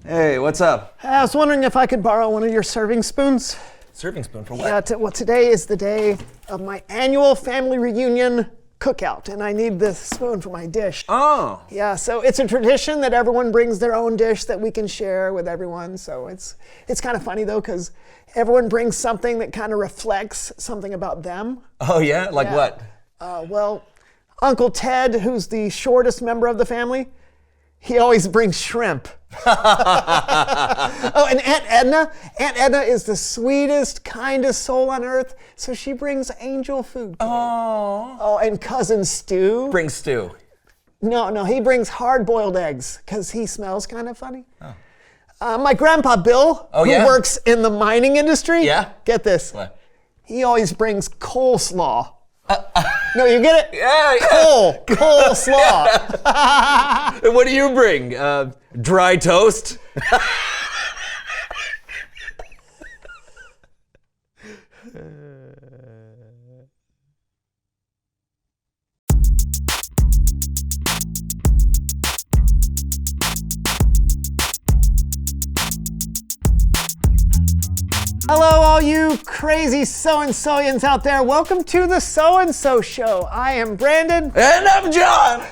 Hey, what's up? I was wondering if I could borrow one of your serving spoons. Serving spoon for what? Yeah, well, today is the day of my annual family reunion cookout, and I need this spoon for my dish. Oh. Yeah, so it's a tradition that everyone brings their own dish that we can share with everyone. So it's kind of funny, though, because everyone brings something that kind of reflects something about them. Oh, yeah? Like what? Well, Uncle Ted, who's the shortest member of the family, he always brings shrimp. Oh, and Aunt Edna is the sweetest, kindest soul on earth, so she brings angel food. Oh, and Cousin Stu. Bring stew. No, he brings hard-boiled eggs, because he smells kind of funny. Oh. My grandpa Bill, who works in the mining industry, get this, What? he always brings coleslaw. No, you get it? Yeah. Coleslaw. And what do you bring? Dry toast? Hello, all you crazy so-and-soians out there. Welcome to the So-and-So Show. I am Brandon. And I'm John.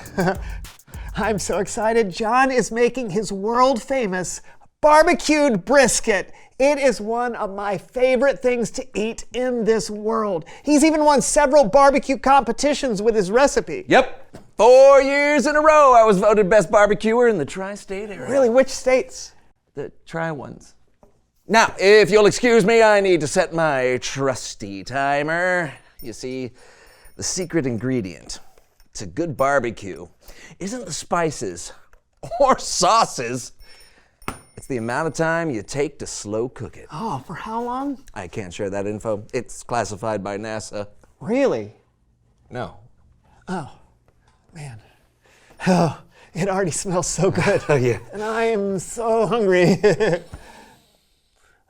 I'm so excited. John is making his world-famous barbecued brisket. It is one of my favorite things to eat in this world. He's even won several barbecue competitions with his recipe. Yep. 4 years in a row, I was voted best barbecuer in the tri-state area. Really, which states? The tri-ones. Now, if you'll excuse me, I need to set my trusty timer. You see, the secret ingredient to good barbecue isn't the spices or sauces. It's the amount of time you take to slow cook it. Oh, for how long? I can't share that info. It's classified by NASA. Really? No. Oh, man. Oh, it already smells so good. Oh, yeah. And I am so hungry.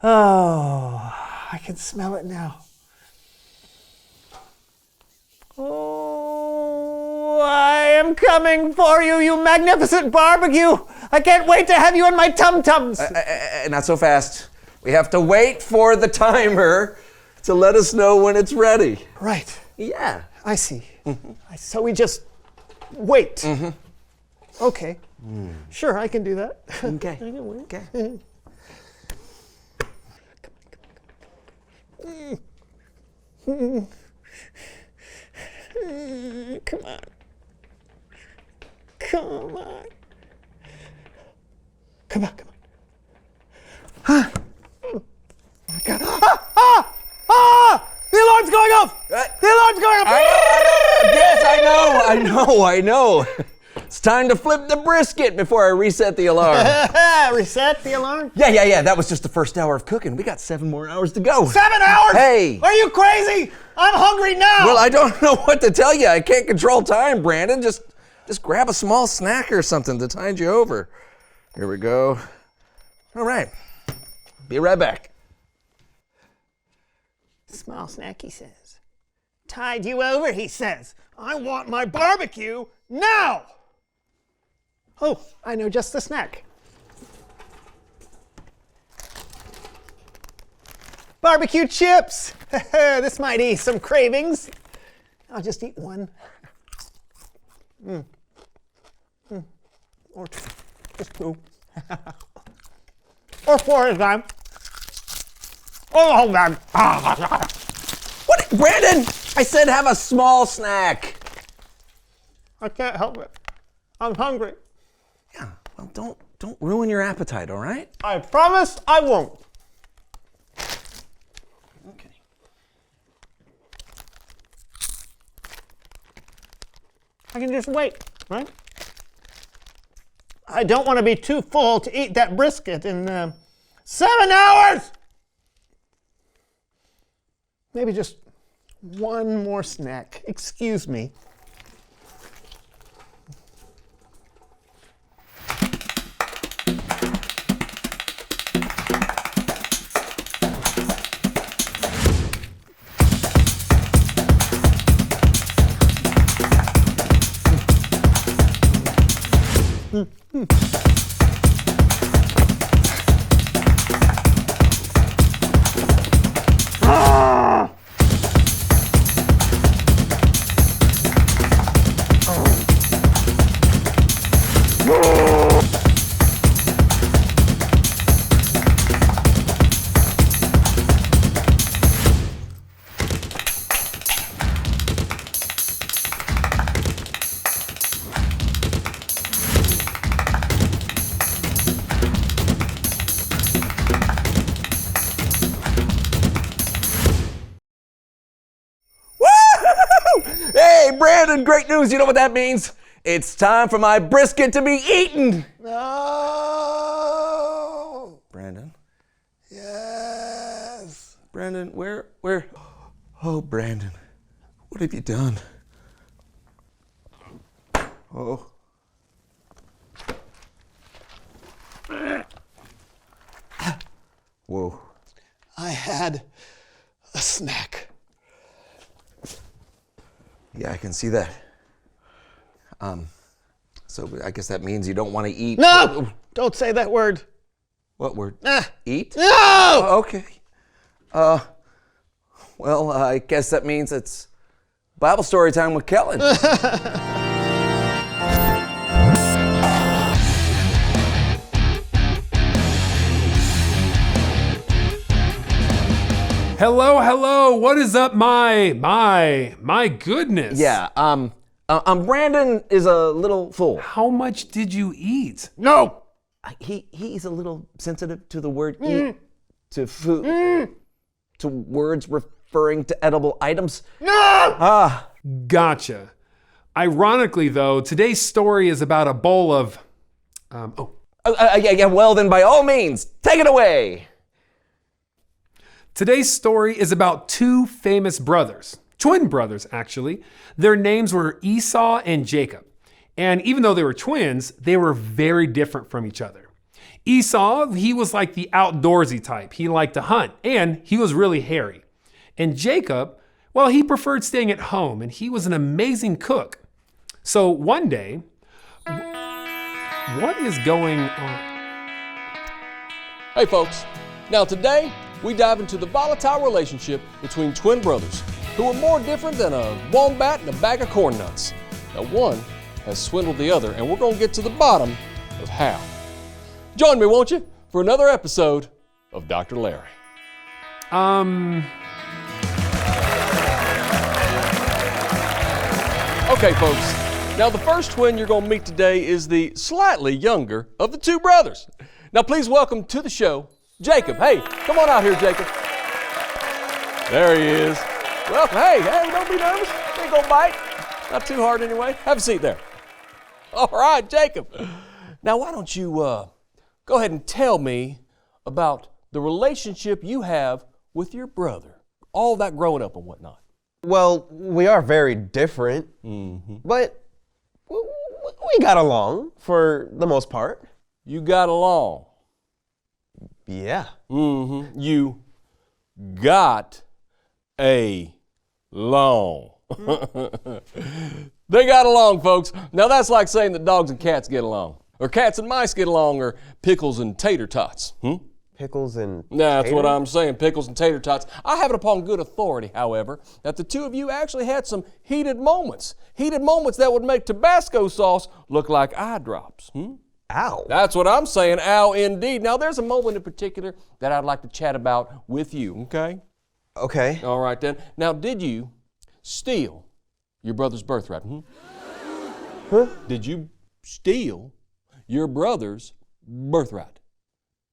Oh, I can smell it now. Oh, I am coming for you, you magnificent barbecue. I can't wait to have you in my tum-tums. Not so fast. We have to wait for the timer to let us know when it's ready. Right. Yeah. I see. Mm-hmm. So we just wait. Mm-hmm. Okay. Sure, I can do that. Okay. I can wait. Okay. Come on. Come on. Come on. Huh? Oh my God. The alarm's going off! The alarm's going off! Yes, I know. It's time to flip the brisket before I reset the alarm. Reset the alarm? Yeah. That was just the first hour of cooking. We got 7 more hours to go. 7 hours? Hey. Are you crazy? I'm hungry now. Well, I don't know what to tell you. I can't control time, Brandon. Just grab a small snack or something to tide you over. Here we go. All right. Be right back. Small snack, he says. Tide you over, he says. I want my barbecue now. Oh, I know just the snack. Barbecue chips. This might ease some cravings. I'll just eat one. Or two. Just 2. Or 4 is fine. Oh, man. What? Brandon, I said have a small snack. I can't help it. I'm hungry. Yeah, well, don't ruin your appetite, all right? I promise I won't. Okay. I can just wait, right? I don't want to be too full to eat that brisket in 7 hours! Maybe just one more snack. Excuse me. Brandon, great news. You know what that means? It's time for my brisket to be eaten. No. Brandon? Yes. Brandon, where? Oh, Brandon, what have you done? Oh. Whoa. I had a snack. Yeah, I can see that. So I guess that means you don't want to eat. No! Don't say that word. What word? Ah. Eat? No! Oh, okay. Well, I guess that means it's Bible story time with Kellen. Hello, what is up, my goodness. Yeah, Brandon is a little full. How much did you eat? No! He's a little sensitive to the word eat, to food, to words referring to edible items. No! Gotcha. Ironically, though, today's story is about a bowl of, Yeah, well then by all means, take it away. Today's story is about two famous brothers, twin brothers actually. Their names were Esau and Jacob. And even though they were twins, they were very different from each other. Esau, he was like the outdoorsy type. He liked to hunt and he was really hairy. And Jacob, well, he preferred staying at home and he was an amazing cook. So one day, what is going on? Hey folks, now today we dive into the volatile relationship between twin brothers who are more different than a wombat and a bag of corn nuts. Now one has swindled the other and we're going to get to the bottom of how. Join me, won't you, for another episode of Dr. Larry. Okay folks, now the first twin you're going to meet today is the slightly younger of the two brothers. Now please welcome to the show, Jacob. Hey, come on out here, Jacob. There he is. Welcome. Hey, don't be nervous. You ain't gonna bite. Not too hard anyway. Have a seat there. All right, Jacob. Now, why don't you go ahead and tell me about the relationship you have with your brother, all that growing up and whatnot. Well, we are very different, but we got along for the most part. You got along. Yeah. You got along. They got along, folks. Now that's like saying that dogs and cats get along, or cats and mice get along, or pickles and tater tots. Pickles and That's what I'm saying, pickles and tater tots. I have it upon good authority, however, that the two of you actually had some heated moments that would make Tabasco sauce look like eye drops. Ow. That's what I'm saying, ow indeed. Now there's a moment in particular that I'd like to chat about with you, okay? Okay. All right then. Now did you steal your brother's birthright? Huh? Did you steal your brother's birthright?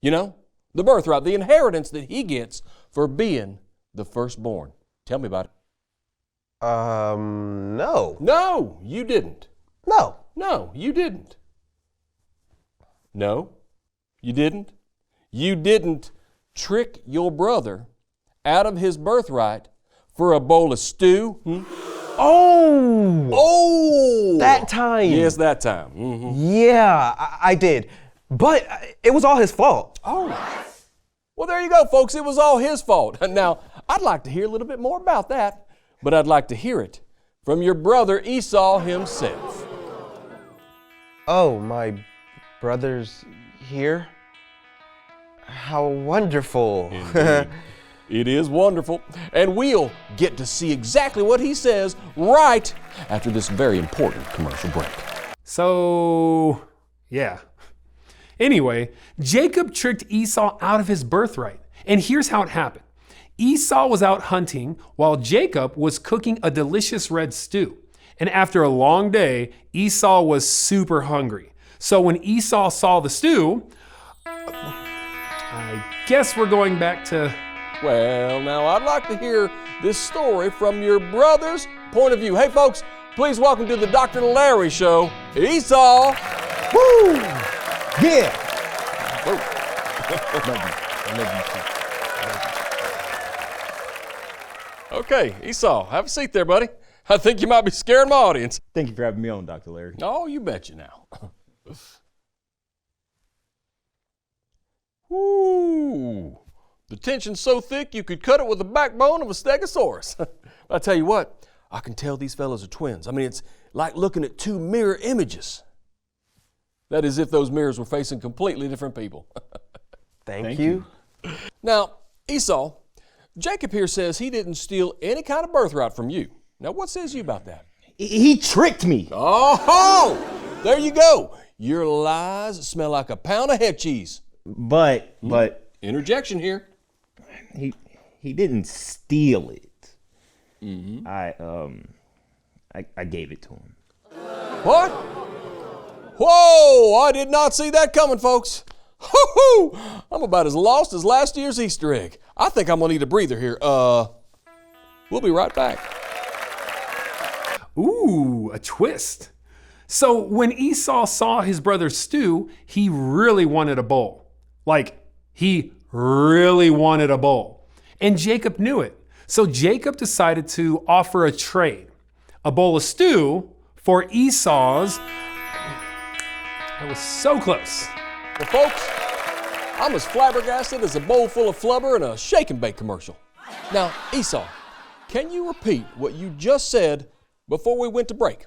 You know, the birthright, the inheritance that he gets for being the firstborn. Tell me about it. No. No, you didn't. No. No, you didn't. No, you didn't. You didn't trick your brother out of his birthright for a bowl of stew. Oh! That time. Yes, that time. Yeah, I did. But it was all his fault. Oh. Well, there you go, folks. It was all his fault. Now, I'd like to hear a little bit more about that, but I'd like to hear it from your brother Esau himself. Oh, my brother's here? How wonderful. Indeed. It is wonderful. And we'll get to see exactly what he says right after this very important commercial break. So, yeah. Anyway, Jacob tricked Esau out of his birthright. And here's how it happened. Esau was out hunting while Jacob was cooking a delicious red stew. And after a long day, Esau was super hungry. So when Esau saw the stew, I guess we're going back to... Well, now I'd like to hear this story from your brother's point of view. Hey folks, please welcome to the Dr. Larry Show, Esau. Woo! Yeah. Okay, Esau, have a seat there, buddy. I think you might be scaring my audience. Thank you for having me on, Dr. Larry. Oh, you betcha now. Ooh, the tension's so thick you could cut it with the backbone of a stegosaurus. I tell you what, I can tell these fellas are twins. I mean, it's like looking at two mirror images. That is, if those mirrors were facing completely different people. Thank you. Now, Esau, Jacob here says he didn't steal any kind of birthright from you. Now, what says you about that? He tricked me. Oh, there you go. Your lies smell like a pound of head cheese. But Interjection here. he didn't steal it. Mm-hmm. I gave it to him. What? Whoa, I did not see that coming, folks. Hoo-hoo! I'm about as lost as last year's Easter egg. I think I'm gonna need a breather here. We'll be right back. Ooh, a twist. So when Esau saw his brother stew, he really wanted a bowl. Like, he really wanted a bowl. And Jacob knew it. So Jacob decided to offer a trade. A bowl of stew for Esau's... I was so close. Well, folks, I'm as flabbergasted as a bowl full of flubber in a shake and bake commercial. Now, Esau, can you repeat what you just said before we went to break?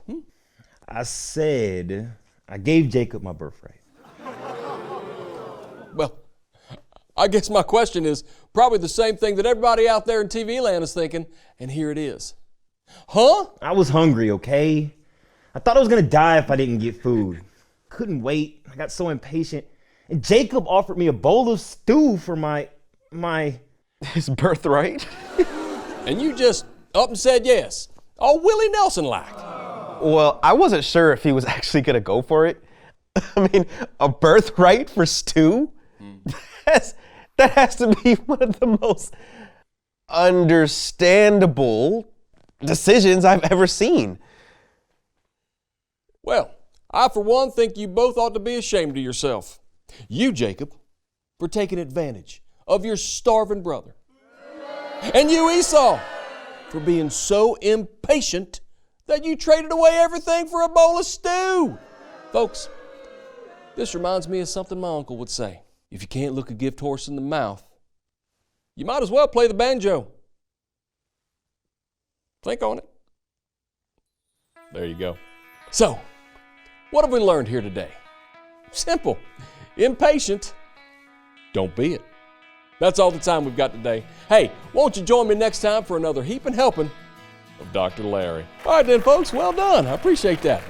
I said I gave Jacob my birthright. Well, I guess my question is probably the same thing that everybody out there in TV land is thinking, and here it is. Huh? I was hungry, okay? I thought I was gonna die if I didn't get food. Couldn't wait. I got so impatient. And Jacob offered me a bowl of stew for His birthright? And you just up and said yes. All Willie Nelson-like. Well, I wasn't sure if he was actually gonna go for it. I mean, a birthright for stew? That has to be one of the most understandable decisions I've ever seen. Well, I for one think you both ought to be ashamed of yourself. You, Jacob, for taking advantage of your starving brother. And you, Esau, for being so impatient that you traded away everything for a bowl of stew. Folks, this reminds me of something my uncle would say. If you can't look a gift horse in the mouth, you might as well play the banjo. Think on it. There you go. So, what have we learned here today? Simple. Impatient, don't be it. That's all the time we've got today. Hey, won't you join me next time for another heaping helping of Dr. Larry? All right then, folks. Well done. I appreciate that.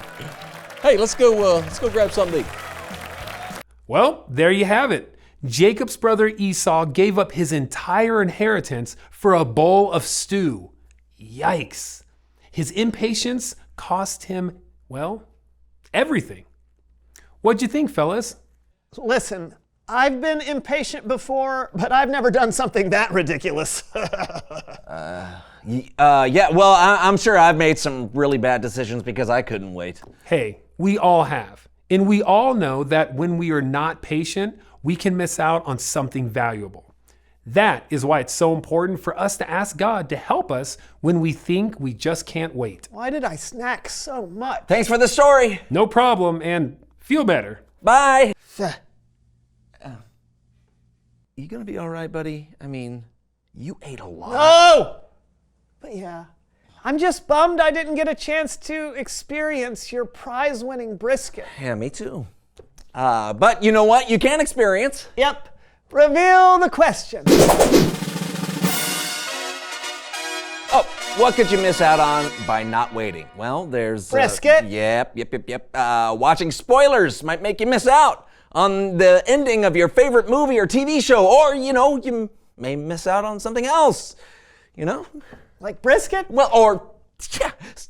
Hey, let's go grab something to eat. Well, there you have it. Jacob's brother Esau gave up his entire inheritance for a bowl of stew. Yikes. His impatience cost him, well, everything. What'd you think, fellas? Listen, I've been impatient before, but I've never done something that ridiculous. Yeah, well, I'm sure I've made some really bad decisions because I couldn't wait. Hey, we all have. And we all know that when we are not patient, we can miss out on something valuable. That is why it's so important for us to ask God to help us when we think we just can't wait. Why did I snack so much? Thanks for the story. No problem, and feel better. Bye. You gonna be all right, buddy? I mean, you ate a lot. Oh! But yeah, I'm just bummed I didn't get a chance to experience your prize-winning brisket. Yeah, me too. But you know what? You can experience. Yep. Reveal the question. Oh, what could you miss out on by not waiting? Well, there's... Brisket. Yep. Watching spoilers might make you miss out on the ending of your favorite movie or TV show. Or, you may miss out on something else. Like brisket? Well, or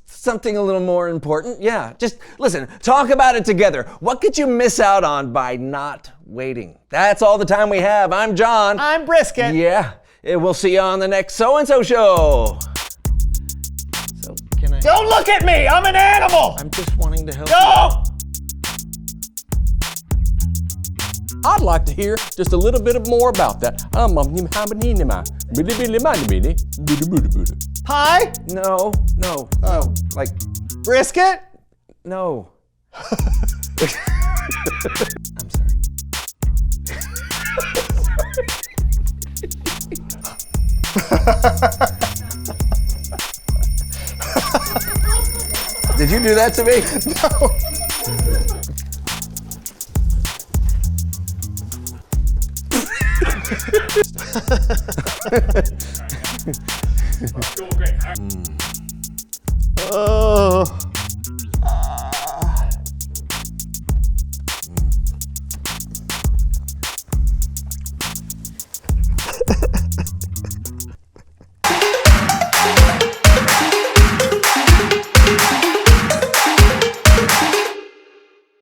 something a little more important. Yeah, just listen, talk about it together. What could you miss out on by not waiting? That's all the time we have. I'm John. I'm Brisket. Yeah, we'll see you on the next So-and-so show. So, can I Don't look at me! I'm an animal! I'm just wanting to help you. Don't! I'd like to hear just a little bit more about that. Pie? No, like, Brisket? no. I'm sorry. Did you do that to me? Oh.